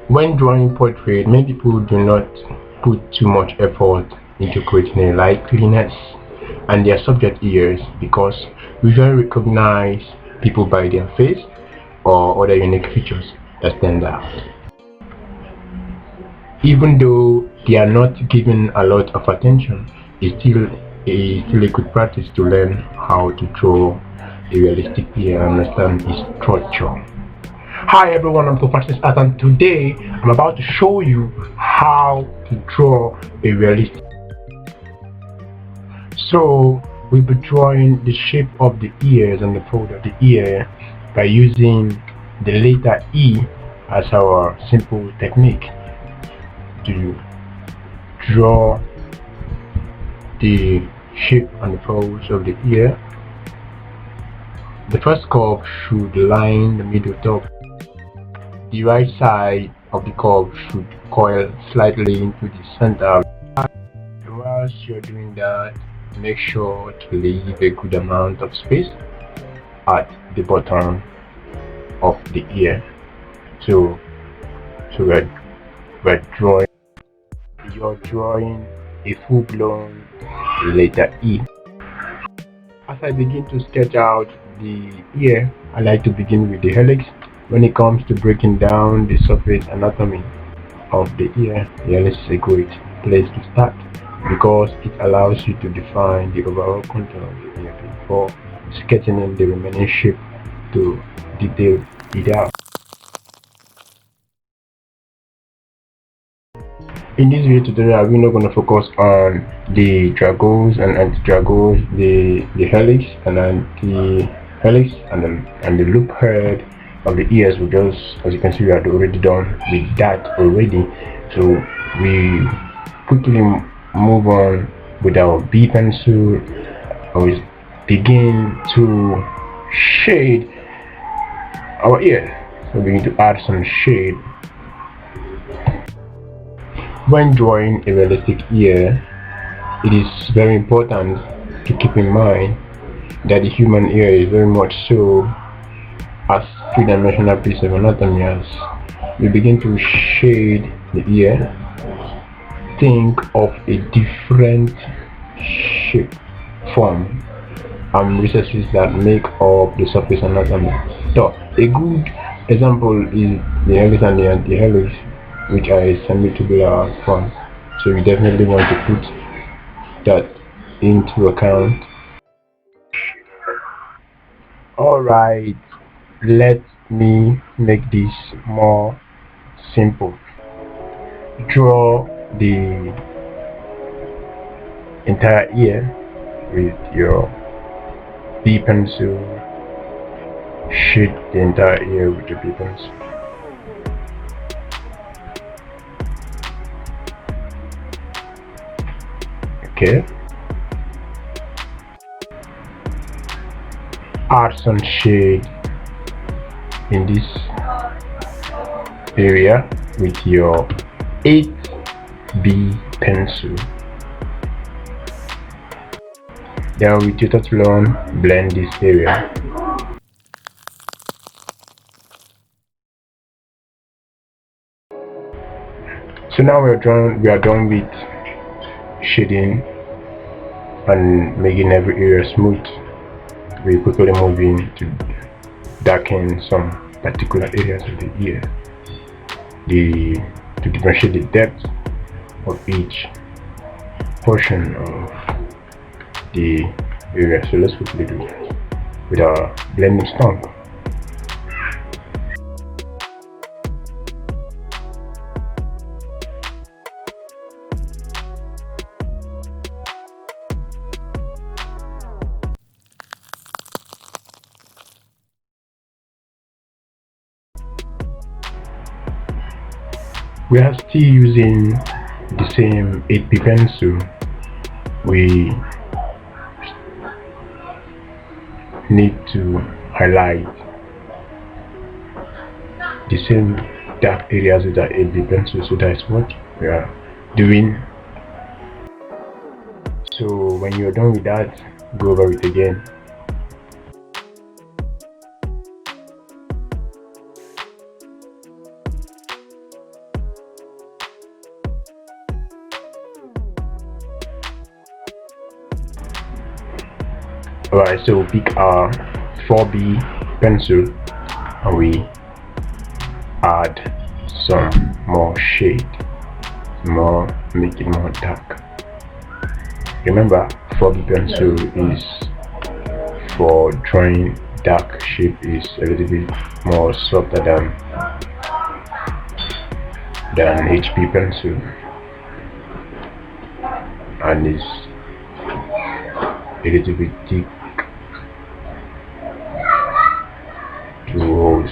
When drawing portrait, many people do not put too much effort into creating a light clearness and their subject ears because we usually recognize people by their face or other unique features that stand out. Even though they are not given a lot of attention, it's still a good practice to learn how to draw a realistic ear and understand its structure. Hi everyone, I'm COFRANCIS and today I'm about to show you how to draw a realistic. So we'll be drawing the shape of the ears and the fold of the ear by using the letter E as our simple technique to draw the shape and the folds of the ear. The first curve should line the middle top. The right side of the curve should coil slightly into the center. Whilst you're doing that, make sure to leave a good amount of space at the bottom of the ear. So you're drawing a full-blown letter E. As I begin to sketch out the ear, I like to begin with the helix. When it comes to breaking down the surface anatomy of the ear, the helix is a great place to start because it allows you to define the overall contour of the ear before sketching in the remaining shape to detail it out. In this video tutorial, we're not going to focus on the dragos and anti-dragos, the helix and anti-helix and the loop head of the ears. We just, as you can see, we had already done with that already. So we quickly move on with our B pencil. We begin to shade our ear. So we begin to add some shade. When drawing a realistic ear, it is very important to keep in mind that the human ear is very much so as three-dimensional piece of anatomy. As we begin to shade the ear, think of a different shape, form, and recesses that make up the surface anatomy. So a good example is the helix and the anti-helix, which are a semi-tubular form. So you definitely want to put that into account. Alright, let me make this more simple. Draw the entire ear with your B pencil. Shade the entire ear with your B pencil. Okay. Add some shade in this area with your 8B pencil. Then with your touchstone, blend this area. So now we are done with shading and making every area smooth. We quickly move in to darken some particular areas of the ear to differentiate the depth of each portion of the area. So let's quickly do that with our blending stump. We are still using the same 8B pencil. We need to highlight the same dark areas with our 8B pencil, so that's what we are doing. So when you're done with that, go over it again. Alright, so pick our 4B pencil and we add some more shade, make it more dark. Remember, 4B pencil is for drawing dark shape, is a little bit more softer than HP pencil, and is a little bit thick to hold.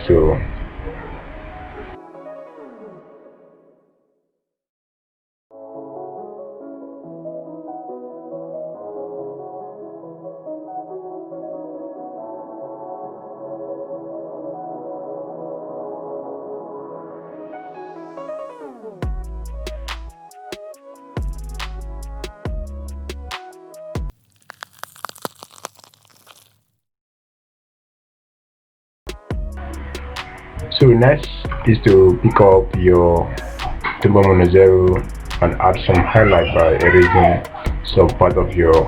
So next is to pick up your Tumba Mono Zero and add some highlight by erasing some part of your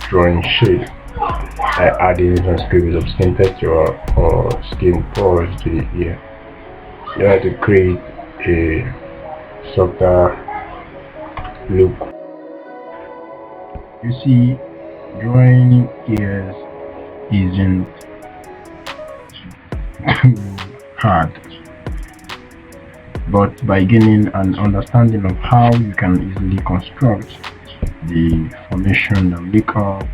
drawing shade, like adding some scribbles of skin texture or skin pores to the ear. You have to create a softer look. You see, drawing ears isn't too hard, but by gaining an understanding of how you can easily construct the formation and makeup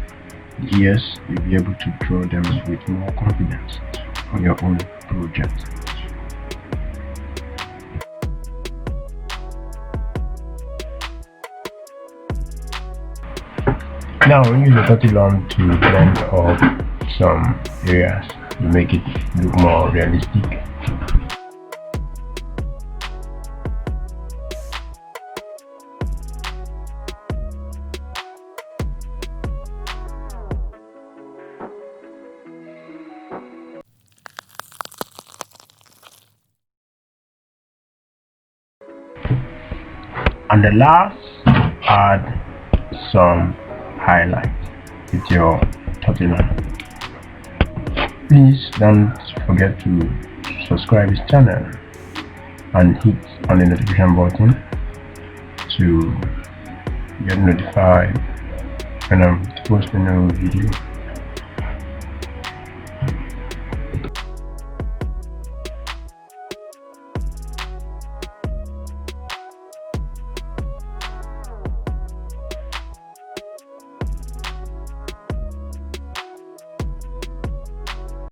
the ears, you'll be able to draw them with more confidence on your own project. Now use the Totilon to blend up some areas to make it look more realistic. And the last, add some highlight with your Totilon. Please don't forget to subscribe this channel and hit on the notification button to get notified when I'm posting a new video.